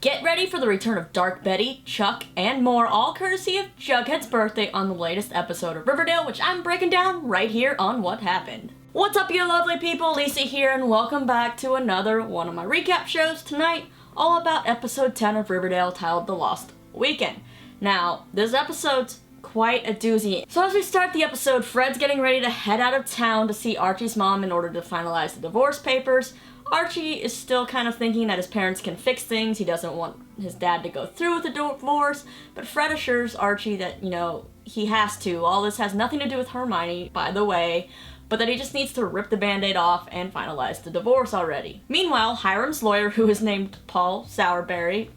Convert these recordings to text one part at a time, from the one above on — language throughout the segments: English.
Get ready for the return of Dark Betty, Chuck, and more, all courtesy of Jughead's birthday on the latest episode of Riverdale, which I'm breaking down right here on What Happened. What's up, you lovely people? Lisa here, and welcome back to another one of my recap shows tonight, all about episode 10 of Riverdale, titled The Lost Weekend. Now, this episode's quite a doozy. So as we start the episode, Fred's getting ready to head out of town to see Archie's mom in order to finalize the divorce papers. Archie is still kind of thinking that his parents can fix things. He doesn't want his dad to go through with the divorce, but Fred assures Archie that, he has to. All this has nothing to do with Hermione, by the way, but that he just needs to rip the band-aid off and finalize the divorce already. Meanwhile, Hiram's lawyer, who is named Paul Sourberry,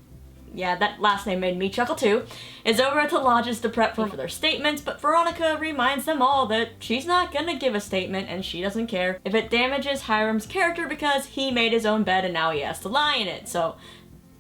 yeah, that last name made me chuckle too, is over at the lodges to prep for their statements, but Veronica reminds them all that she's not gonna give a statement and she doesn't care if it damages Hiram's character because he made his own bed and now he has to lie in it. So,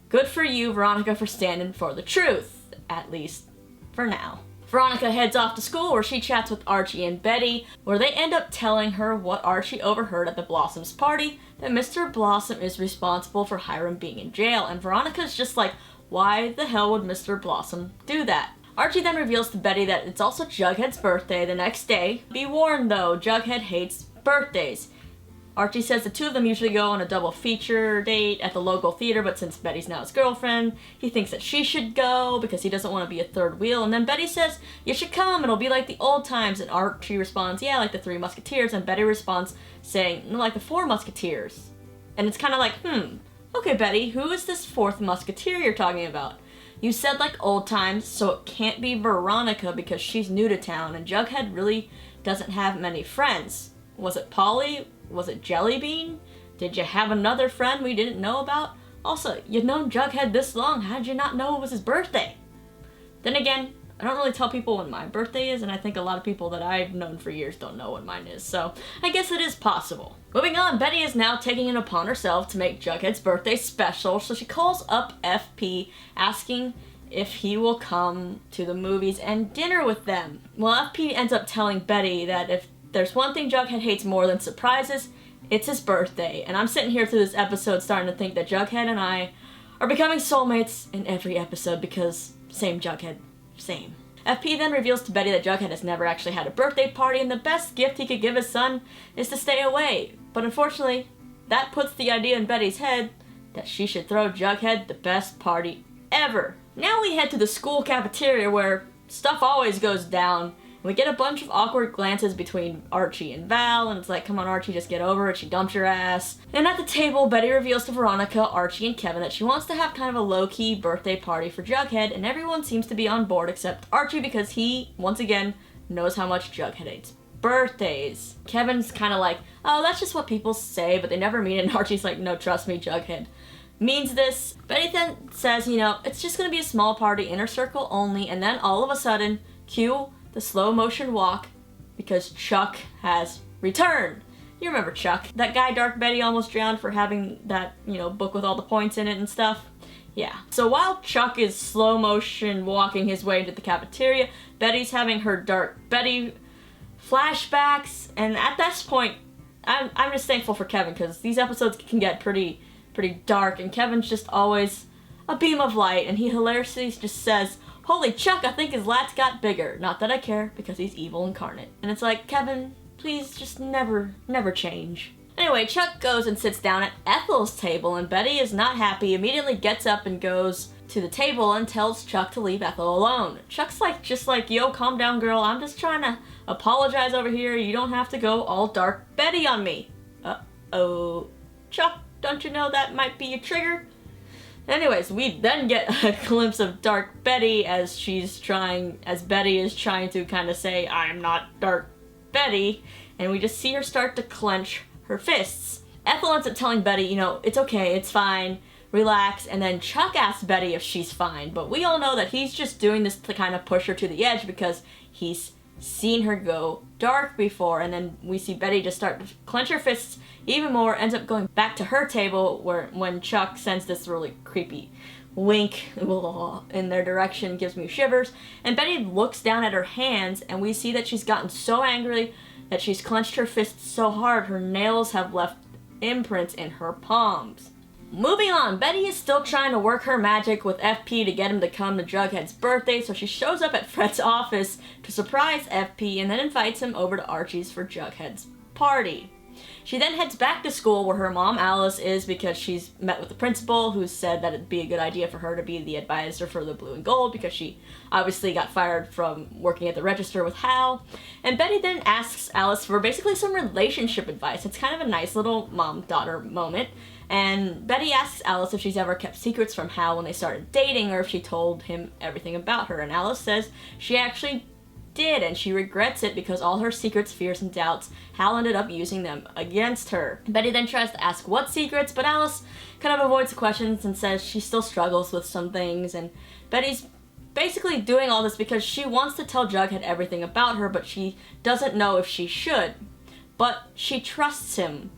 good for you, Veronica, for standing for the truth, at least for now. Veronica heads off to school where she chats with Archie and Betty, where they end up telling her what Archie overheard at the Blossoms' party, that Mr. Blossom is responsible for Hiram being in jail, and Veronica's just like, why the hell would Mr. Blossom do that? Archie then reveals to Betty that it's also Jughead's birthday the next day. Be warned though, Jughead hates birthdays. Archie says the two of them usually go on a double feature date at the local theater, but since Betty's now his girlfriend, he thinks that she should go because he doesn't want to be a third wheel. And then Betty says, you should come, it'll be like the old times. And Archie responds, yeah, like the Three Musketeers. And Betty responds saying, no, like the Four Musketeers. And it's kind of like, okay, Betty, who is this fourth musketeer you're talking about? You said like old times, so it can't be Veronica because she's new to town, and Jughead really doesn't have many friends. Was it Polly? Was it Jellybean? Did you have another friend we didn't know about? Also, you've known Jughead this long, how did you not know it was his birthday? Then again, I don't really tell people when my birthday is, and I think a lot of people that I've known for years don't know when mine is, so I guess it is possible. Moving on, Betty is now taking it upon herself to make Jughead's birthday special, so she calls up FP, asking if he will come to the movies and dinner with them. Well, FP ends up telling Betty that if there's one thing Jughead hates more than surprises, it's his birthday, and I'm sitting here through this episode starting to think that Jughead and I are becoming soulmates in every episode because same Jughead. Same. FP then reveals to Betty that Jughead has never actually had a birthday party and the best gift he could give his son is to stay away. But unfortunately, that puts the idea in Betty's head that she should throw Jughead the best party ever. Now we head to the school cafeteria where stuff always goes down. We get a bunch of awkward glances between Archie and Val, and it's like, come on Archie, just get over it, she dumped your ass. And at the table, Betty reveals to Veronica, Archie, and Kevin that she wants to have kind of a low-key birthday party for Jughead, and everyone seems to be on board except Archie because he, once again, knows how much Jughead hates birthdays. Kevin's kind of like, oh, that's just what people say, but they never mean it, and Archie's like, no, trust me, Jughead means this. Betty then says, it's just gonna be a small party, inner circle only, and then all of a sudden, cue the slow motion walk because Chuck has returned. You remember Chuck, that guy Dark Betty almost drowned for having that, book with all the points in it and stuff? Yeah. So while Chuck is slow motion walking his way into the cafeteria, Betty's having her Dark Betty flashbacks, and at this point, I'm just thankful for Kevin because these episodes can get pretty dark, and Kevin's just always a beam of light, and he hilariously just says, holy Chuck, I think his lats got bigger. Not that I care, because he's evil incarnate. And it's like, Kevin, please just never change. Anyway, Chuck goes and sits down at Ethel's table, and Betty is not happy, immediately gets up and goes to the table and tells Chuck to leave Ethel alone. Chuck's just like, yo, calm down, girl. I'm just trying to apologize over here. You don't have to go all Dark Betty on me. Uh-oh. Chuck, don't you know that might be a trigger? Anyways, we then get a glimpse of Dark Betty as Betty is trying to kind of say, I'm not Dark Betty, and we just see her start to clench her fists. Ethel ends up telling Betty, it's okay, it's fine, relax, and then Chuck asks Betty if she's fine, but we all know that he's just doing this to kind of push her to the edge because he's seen her go dark before, and then we see Betty just start to clench her fists even more, ends up going back to her table when Chuck sends this really creepy wink in their direction, gives me shivers, and Betty looks down at her hands and we see that she's gotten so angry that she's clenched her fists so hard her nails have left imprints in her palms. Moving on, Betty is still trying to work her magic with FP to get him to come to Jughead's birthday, so she shows up at Fred's office to surprise FP and then invites him over to Archie's for Jughead's party. She then heads back to school where her mom Alice is because she's met with the principal, who said that it'd be a good idea for her to be the advisor for the blue and gold because she obviously got fired from working at the register with Hal. And Betty then asks Alice for basically some relationship advice. It's kind of a nice little mom-daughter moment. And Betty asks Alice if she's ever kept secrets from Hal when they started dating or if she told him everything about her. And Alice says she actually did, and she regrets it because all her secrets, fears, and doubts, Hal ended up using them against her. Betty then tries to ask what secrets, but Alice kind of avoids the questions and says she still struggles with some things, and Betty's basically doing all this because she wants to tell Jughead everything about her, but she doesn't know if she should. But she trusts him.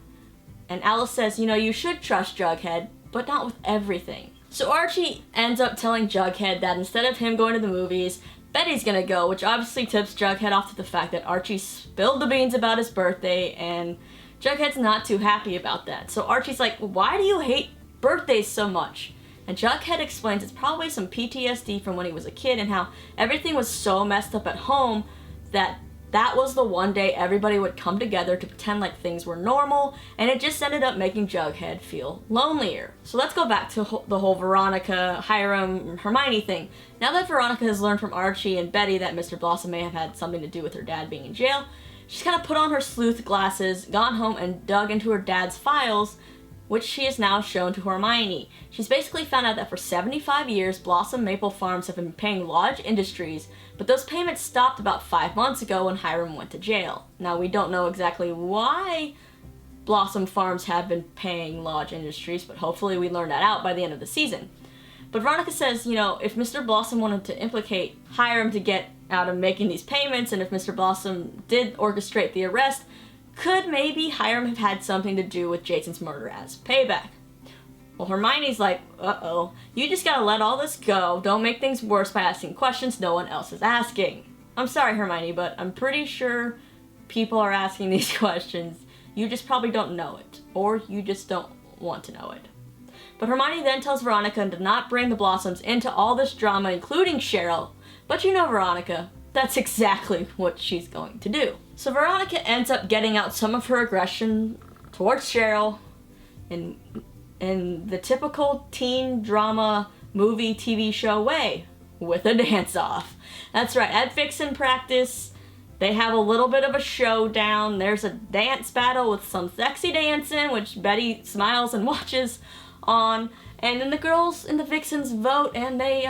And Alice says, you should trust Jughead, but not with everything. So Archie ends up telling Jughead that instead of him going to the movies, Betty's gonna go, which obviously tips Jughead off to the fact that Archie spilled the beans about his birthday, and Jughead's not too happy about that. So Archie's like, why do you hate birthdays so much? And Jughead explains it's probably some PTSD from when he was a kid and how everything was so messed up at home that was the one day everybody would come together to pretend like things were normal, and it just ended up making Jughead feel lonelier. So let's go back to the whole Veronica, Hiram, Hermione thing. Now that Veronica has learned from Archie and Betty that Mr. Blossom may have had something to do with her dad being in jail, she's kind of put on her sleuth glasses, gone home, and dug into her dad's files, which she has now shown to Hermione. She's basically found out that for 75 years, Blossom Maple Farms have been paying Lodge Industries, but those payments stopped about 5 months ago when Hiram went to jail. Now, we don't know exactly why Blossom Farms have been paying Lodge Industries, but hopefully we learn that out by the end of the season. But Veronica says, if Mr. Blossom wanted to implicate Hiram to get out of making these payments, and if Mr. Blossom did orchestrate the arrest, could maybe Hiram have had something to do with Jason's murder as payback? Well, Hermione's like, uh-oh, you just gotta let all this go. Don't make things worse by asking questions no one else is asking. I'm sorry, Hermione, but I'm pretty sure people are asking these questions. You just probably don't know it, or you just don't want to know it. But Hermione then tells Veronica to not bring the Blossoms into all this drama, including Cheryl. But Veronica, that's exactly what she's going to do. So Veronica ends up getting out some of her aggression towards Cheryl in the typical teen drama movie TV show way, with a dance-off. That's right, at Vixen practice, they have a little bit of a showdown. There's a dance battle with some sexy dancing, which Betty smiles and watches on. And then the girls in the Vixens vote, and they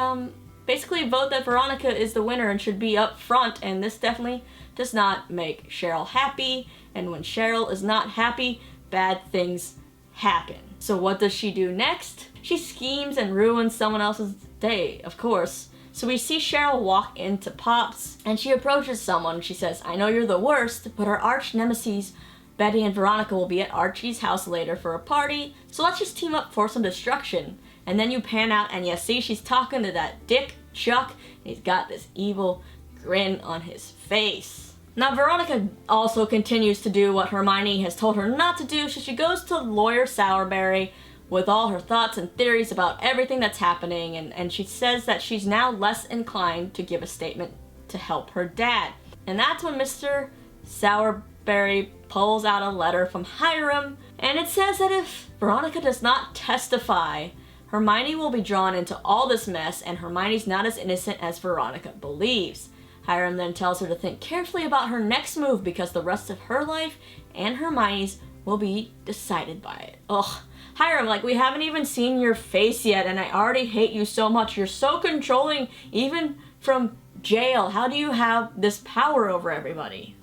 basically vote that Veronica is the winner and should be up front, and this definitely does not make Cheryl happy, and when Cheryl is not happy, bad things happen. So what does she do next? She schemes and ruins someone else's day, of course. So we see Cheryl walk into Pop's, and she approaches someone. She says, I know you're the worst, but our arch nemesis, Betty and Veronica, will be at Archie's house later for a party, so let's just team up for some destruction. And then you pan out and you see she's talking to that dick Chuck, and he's got this evil grin on his face. Now Veronica also continues to do what Hermione has told her not to do, so she goes to Lawyer Sourberry with all her thoughts and theories about everything that's happening, and she says that she's now less inclined to give a statement to help her dad. And that's when Mr. Sourberry pulls out a letter from Hiram, and it says that if Veronica does not testify, Hermione will be drawn into all this mess, and Hermione's not as innocent as Veronica believes. Hiram then tells her to think carefully about her next move because the rest of her life and Hermione's will be decided by it. Ugh. Hiram, we haven't even seen your face yet, and I already hate you so much. You're so controlling, even from jail. How do you have this power over everybody?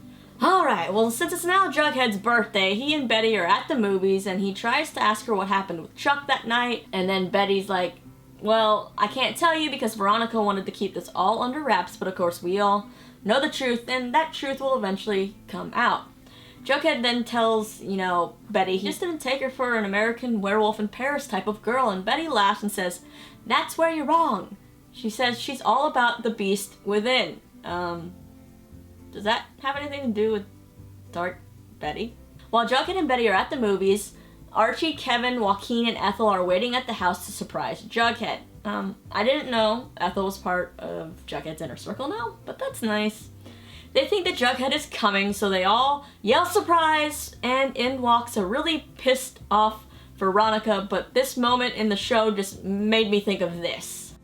Alright, well, since it's now Jughead's birthday, he and Betty are at the movies, and he tries to ask her what happened with Chuck that night, and then Betty's like, well, I can't tell you because Veronica wanted to keep this all under wraps, but of course we all know the truth, and that truth will eventually come out. Jughead then tells, Betty he just didn't take her for an American Werewolf in Paris type of girl, and Betty laughs and says, that's where you're wrong. She says she's all about the beast within. Does that have anything to do with Dark Betty? While Jughead and Betty are at the movies, Archie, Kevin, Joaquin, and Ethel are waiting at the house to surprise Jughead. I didn't know Ethel was part of Jughead's inner circle now, but that's nice. They think that Jughead is coming, so they all yell surprise, and in walks a really pissed off Veronica, but this moment in the show just made me think of this.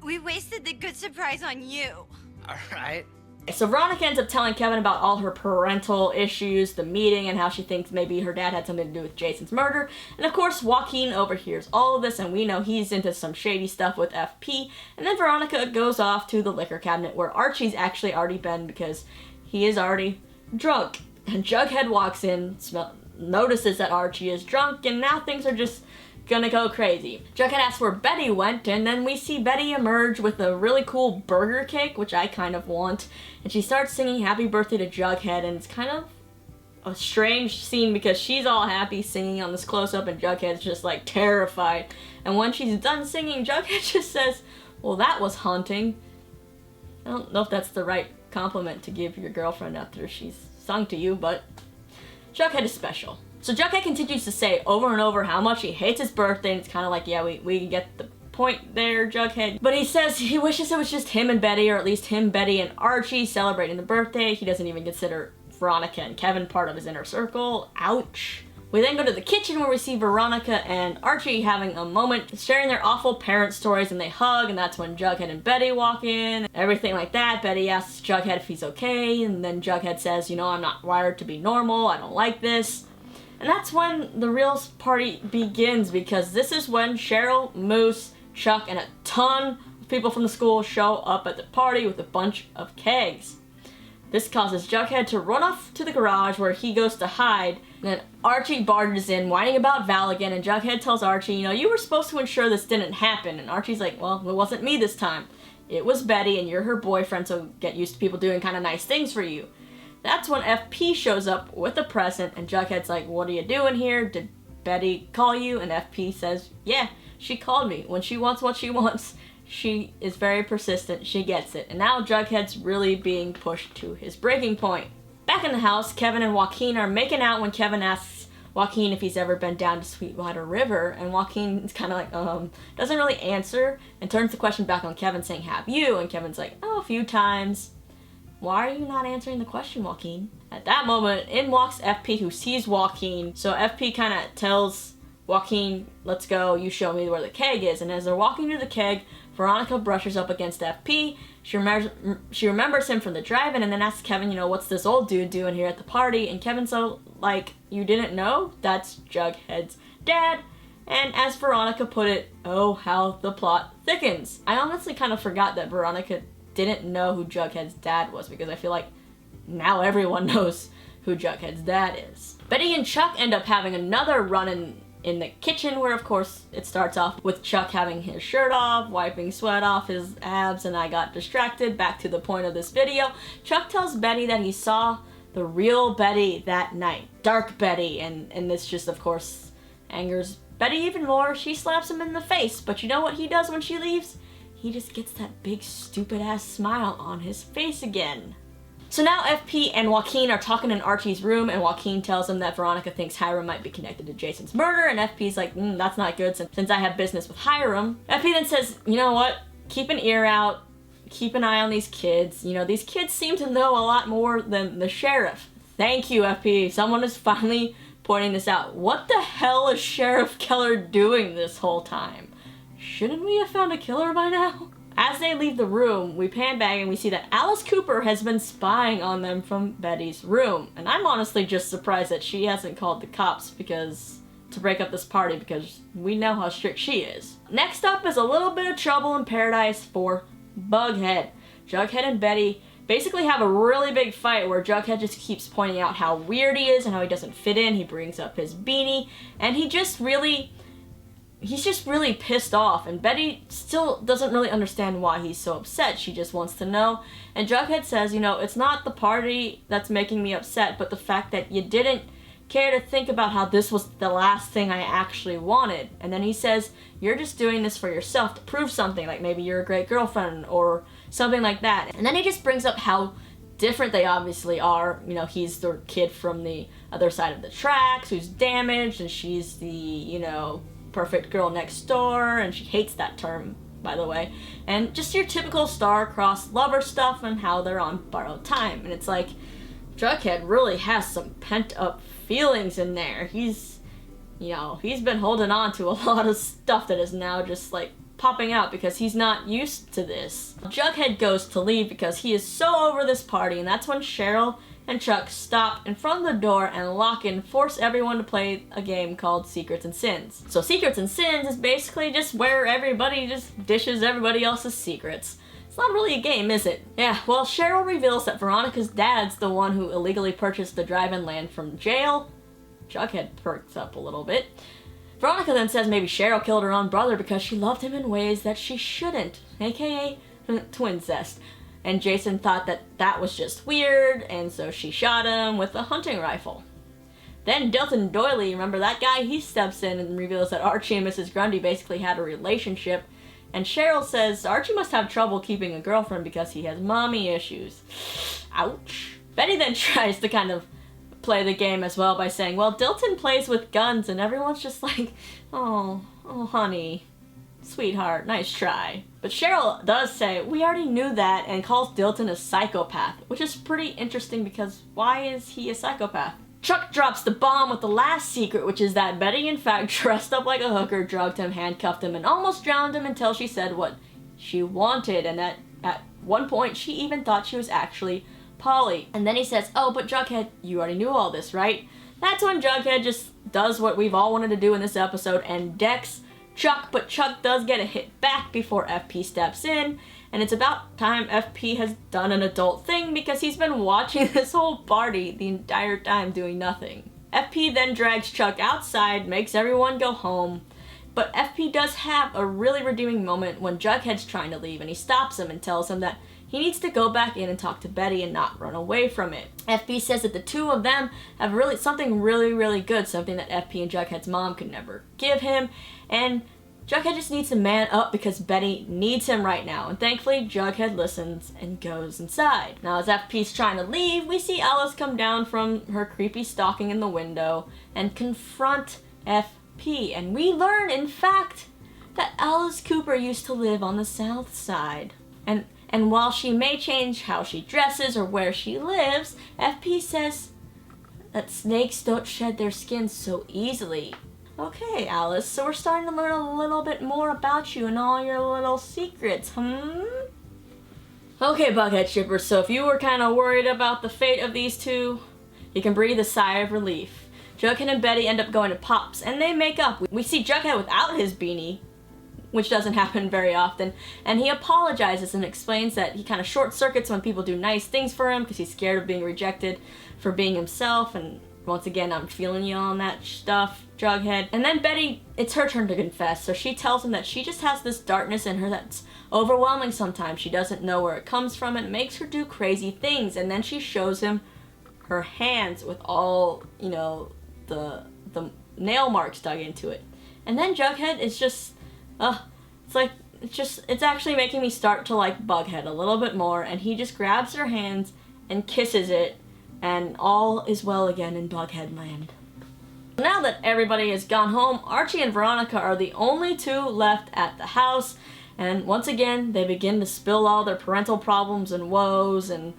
We wasted the good surprise on you. Alright. So Veronica ends up telling Kevin about all her parental issues, the meeting, and how she thinks maybe her dad had something to do with Jason's murder. And of course, Joaquin overhears all of this, and we know he's into some shady stuff with FP. And then Veronica goes off to the liquor cabinet where Archie's actually already been because he is already drunk. And Jughead walks in, notices that Archie is drunk, and now things are just gonna go crazy. Jughead asks where Betty went, and then we see Betty emerge with a really cool burger cake, which I kind of want, and she starts singing happy birthday to Jughead, and it's kind of a strange scene because she's all happy singing on this close-up and Jughead's just like terrified. And when she's done singing, Jughead just says, well, that was haunting. I don't know if that's the right compliment to give your girlfriend after she's sung to you, but Jughead is special. So Jughead continues to say over and over how much he hates his birthday, and it's kind of like, yeah, we get the point there, Jughead. But he says he wishes it was just him and Betty, or at least him, Betty, and Archie celebrating the birthday. He doesn't even consider Veronica and Kevin part of his inner circle. Ouch. We then go to the kitchen where we see Veronica and Archie having a moment, sharing their awful parent stories, and they hug, and that's when Jughead and Betty walk in, everything like that. Betty asks Jughead if he's okay, and then Jughead says, you know, I'm not wired to be normal, I don't like this. And that's when the real party begins, because this is when Cheryl, Moose, Chuck, and a ton of people from the school show up at the party with a bunch of kegs. This causes Jughead to run off to the garage where he goes to hide. Then Archie barges in, whining about Val again, and Jughead tells Archie, you know, you were supposed to ensure this didn't happen. And Archie's like, well, it wasn't me this time. It was Betty, and you're her boyfriend, so get used to people doing kind of nice things for you. That's when FP shows up with a present, and Jughead's like, what are you doing here? Did Betty call you? And FP says, yeah, she called me. When she wants what she wants, she is very persistent. She gets it. And now Jughead's really being pushed to his breaking point. Back in the house, Kevin and Joaquin are making out when Kevin asks Joaquin if he's ever been down to Sweetwater River, and Joaquin's kind of like, doesn't really answer, and turns the question back on Kevin saying, have you? And Kevin's like, oh, a few times. Why are you not answering the question, Joaquin? At that moment, in walks FP, who sees Joaquin. So FP kind of tells Joaquin, let's go, you show me where the keg is. And as they're walking to the keg, Veronica brushes up against FP. She remembers him from the drive-in, and then asks Kevin, you know, what's this old dude doing here at the party? And Kevin's so like, you didn't know? That's Jughead's dad. And as Veronica put it, oh, how the plot thickens. I honestly kind of forgot that Veronica didn't know who Jughead's dad was, because I feel like now everyone knows who Jughead's dad is. Betty and Chuck end up having another run in the kitchen, where of course it starts off with Chuck having his shirt off, wiping sweat off his abs, and I got distracted. Back to the point of this video. Chuck tells Betty that he saw the real Betty that night, Dark Betty, and this just of course angers Betty even more. She slaps him in the face, but you know what he does when she leaves? He just gets that big stupid ass smile on his face again. So now FP and Joaquin are talking in Archie's room, and Joaquin tells him that Veronica thinks Hiram might be connected to Jason's murder, and FP's like, that's not good since I have business with Hiram. FP then says, you know what, keep an ear out, keep an eye on these kids. You know, these kids seem to know a lot more than the sheriff. Thank you, FP. Someone is finally pointing this out. What the hell is Sheriff Keller doing this whole time? Shouldn't we have found a killer by now? As they leave the room, we pan back and we see that Alice Cooper has been spying on them from Betty's room. And I'm honestly just surprised that she hasn't called the cops to break up this party, because we know how strict she is. Next up is a little bit of trouble in paradise for Bughead. Jughead and Betty basically have a really big fight where Jughead just keeps pointing out how weird he is and how he doesn't fit in. He brings up his beanie, and he's just really pissed off, and Betty still doesn't really understand why he's so upset. She just wants to know. And Jughead says, you know, it's not the party that's making me upset, but the fact that you didn't care to think about how this was the last thing I actually wanted. And then he says, you're just doing this for yourself to prove something, like maybe you're a great girlfriend or something like that. And then he just brings up how different they obviously are. You know, he's the kid from the other side of the tracks who's damaged, and she's the, you know, perfect girl next door, and she hates that term, by the way. And just your typical star-crossed lover stuff and how they're on borrowed time. And it's like, Jughead really has some pent-up feelings in there. He's, you know, he's been holding on to a lot of stuff that is now just, like, popping out because he's not used to this. Jughead goes to leave because he is so over this party, and that's when Cheryl and Chuck stop in front of the door and lock in, force everyone to play a game called Secrets and Sins. So Secrets and Sins is basically just where everybody just dishes everybody else's secrets. It's not really a game, is it? Yeah, well, Cheryl reveals that Veronica's dad's the one who illegally purchased the drive-in land from jail. Jughead perks up a little bit. Veronica then says maybe Cheryl killed her own brother because she loved him in ways that she shouldn't, aka twincest. And Jason thought that that was just weird, and so she shot him with a hunting rifle. Then Dilton Doily, remember that guy? He steps in and reveals that Archie and Mrs. Grundy basically had a relationship, and Cheryl says Archie must have trouble keeping a girlfriend because he has mommy issues. Ouch. Betty then tries to kind of play the game as well by saying, well, Dilton plays with guns, and everyone's just like, oh, honey, sweetheart, nice try. But Cheryl does say, we already knew that, and calls Dilton a psychopath, which is pretty interesting because why is he a psychopath? Chuck drops the bomb with the last secret, which is that Betty, in fact, dressed up like a hooker, drugged him, handcuffed him, and almost drowned him until she said what she wanted, and at one point, she even thought she was actually Polly. And then he says, oh, but Jughead, you already knew all this, right? That's when Jughead just does what we've all wanted to do in this episode and decks Chuck, but Chuck does get a hit back before FP steps in, and it's about time FP has done an adult thing because he's been watching this whole party the entire time doing nothing. FP then drags Chuck outside, makes everyone go home, but FP does have a really redeeming moment when Jughead's trying to leave, and he stops him and tells him that he needs to go back in and talk to Betty and not run away from it. FP says that the two of them have something really good, something that FP and Jughead's mom could never give him, and Jughead just needs to man up because Betty needs him right now, and thankfully Jughead listens and goes inside. Now as FP's trying to leave, we see Alice come down from her creepy stalking in the window and confront FP, and we learn, in fact, that Alice Cooper used to live on the South Side. And while she may change how she dresses or where she lives, FP says that snakes don't shed their skins so easily. Okay, Alice, so we're starting to learn a little bit more about you and all your little secrets, Okay, Bughead shippers, so if you were kind of worried about the fate of these two, you can breathe a sigh of relief. Jughead and Betty end up going to Pop's, and they make up. We see Jughead without his beanie, which doesn't happen very often, and he apologizes and explains that he kind of short-circuits when people do nice things for him because he's scared of being rejected for being himself, and once again, I'm feeling you on that stuff, Jughead. And then Betty, it's her turn to confess, so she tells him that she just has this darkness in her that's overwhelming sometimes. She doesn't know where it comes from, and it makes her do crazy things, and then she shows him her hands with all, you know, the nail marks dug into it. And then Jughead is just, it's actually making me start to like Bughead a little bit more, and he just grabs her hands and kisses it, and all is well again in Bughead land. Now that everybody has gone home, Archie and Veronica are the only two left at the house, and once again, they begin to spill all their parental problems and woes and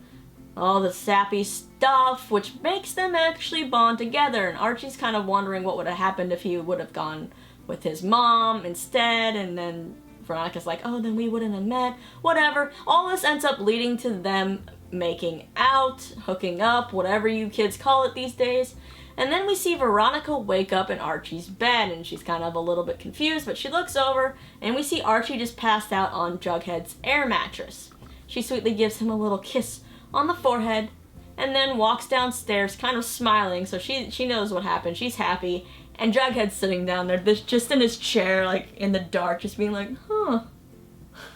all the sappy stuff, which makes them actually bond together, and Archie's kind of wondering what would have happened if he would have gone with his mom instead, and then Veronica's like, oh, then we wouldn't have met, whatever. All this ends up leading to them making out, hooking up, whatever you kids call it these days. And then we see Veronica wake up in Archie's bed, and she's kind of a little bit confused, but she looks over, and we see Archie just passed out on Jughead's air mattress. She sweetly gives him a little kiss on the forehead, and then walks downstairs kind of smiling, so she knows what happened, she's happy, and Jughead's sitting down there, just in his chair, like, in the dark, just being like, huh.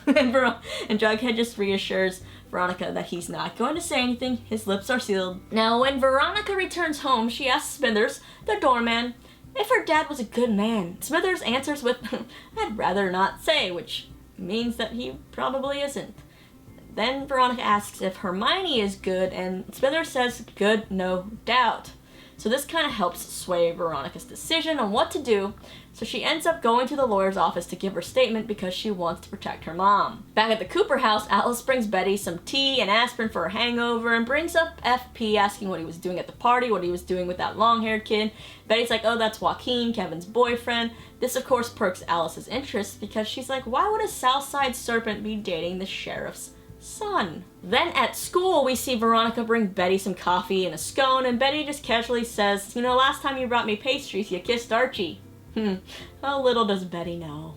And Jughead just reassures Veronica that he's not going to say anything, his lips are sealed. Now, when Veronica returns home, she asks Smithers, the doorman, if her dad was a good man. Smithers answers with, I'd rather not say, which means that he probably isn't. Then Veronica asks if Hermione is good, and Smithers says good, no doubt. So this kind of helps sway Veronica's decision on what to do, so she ends up going to the lawyer's office to give her statement because she wants to protect her mom. Back at the Cooper house, Alice brings Betty some tea and aspirin for her hangover and brings up FP asking what he was doing at the party, what he was doing with that long-haired kid. Betty's like, oh, that's Joaquin, Kevin's boyfriend. This, of course, perks Alice's interest because she's like, why would a Southside serpent be dating the sheriff's son? Then at school, we see Veronica bring Betty some coffee and a scone, and Betty just casually says, you know, last time you brought me pastries, you kissed Archie. How little does Betty know.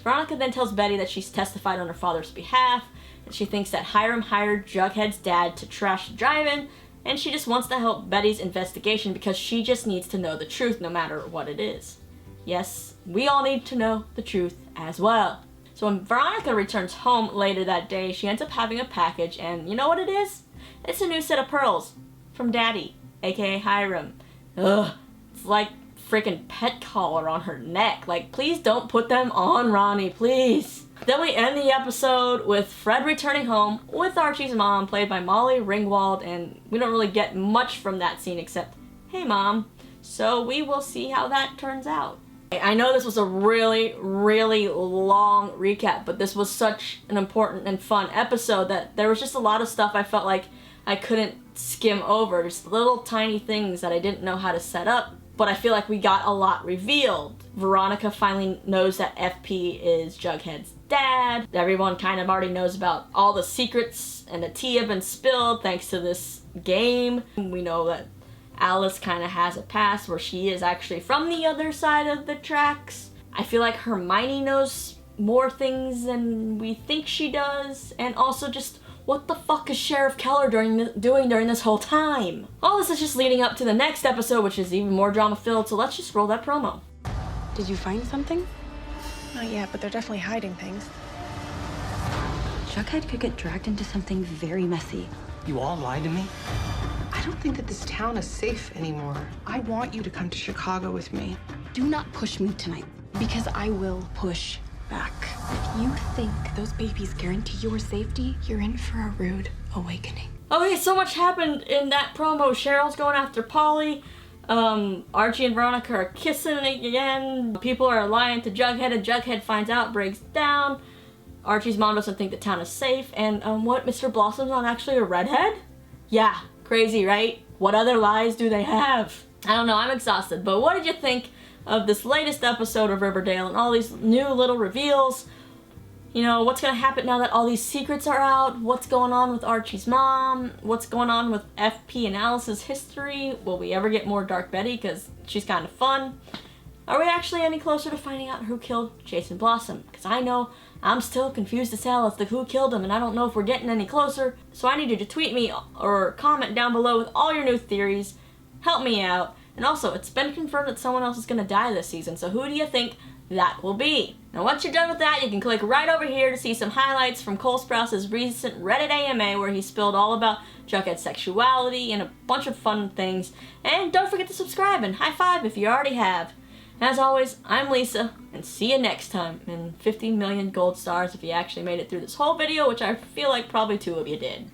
Veronica then tells Betty that she's testified on her father's behalf, and she thinks that Hiram hired Jughead's dad to trash the drive-in, and she just wants to help Betty's investigation because she just needs to know the truth no matter what it is. Yes, we all need to know the truth as well. So when Veronica returns home later that day, she ends up having a package, and you know what it is? It's a new set of pearls from Daddy, aka Hiram. Ugh, it's like freaking pet collar on her neck. Like, please don't put them on Ronnie, please. Then we end the episode with Fred returning home with Archie's mom, played by Molly Ringwald, and we don't really get much from that scene except, hey mom. So we will see how that turns out. I know this was a really, really long recap, but this was such an important and fun episode that there was just a lot of stuff I felt like I couldn't skim over. Just little tiny things that I didn't know how to set up, but I feel like we got a lot revealed. Veronica finally knows that FP is Jughead's dad. Everyone kind of already knows about all the secrets, and the tea have been spilled thanks to this game. We know that Alice kind of has a past where she is actually from the other side of the tracks. I feel like Hermione knows more things than we think she does, and also just what the fuck is Sheriff Keller doing during this whole time? All this is just leading up to the next episode, which is even more drama-filled, so let's just roll that promo. Did you find something? Not yet, but they're definitely hiding things. Jughead could get dragged into something very messy. You all lied to me? I don't think that this town is safe anymore. I want you to come to Chicago with me. Do not push me tonight, because I will push back. If you think those babies guarantee your safety, You're in for a rude awakening. Okay, so much happened in that promo. Cheryl's going after Polly. Archie and Veronica are kissing again. People are lying to Jughead, and Jughead finds out, breaks down. Archie's mom doesn't think the town is safe, and what, Mr. Blossom's not actually a redhead? Yeah, crazy, right? What other lies do they have? I don't know, I'm exhausted, but what did you think of this latest episode of Riverdale and all these new little reveals? You know, what's gonna happen now that all these secrets are out? What's going on with Archie's mom? What's going on with FP and Alice's history? Will we ever get more Dark Betty, because she's kind of fun? Are we actually any closer to finding out who killed Jason Blossom? Because I know I'm still confused as hell as to who killed him, and I don't know if we're getting any closer. So I need you to tweet me or comment down below with all your new theories. Help me out. And also, it's been confirmed that someone else is going to die this season, so who do you think that will be? Now once you're done with that, you can click right over here to see some highlights from Cole Sprouse's recent Reddit AMA, where he spilled all about Jughead's sexuality and a bunch of fun things. And don't forget to subscribe and high five if you already have. As always, I'm Lisa, and see you next time, and 50 million gold stars if you actually made it through this whole video, which I feel like probably 2 of you did.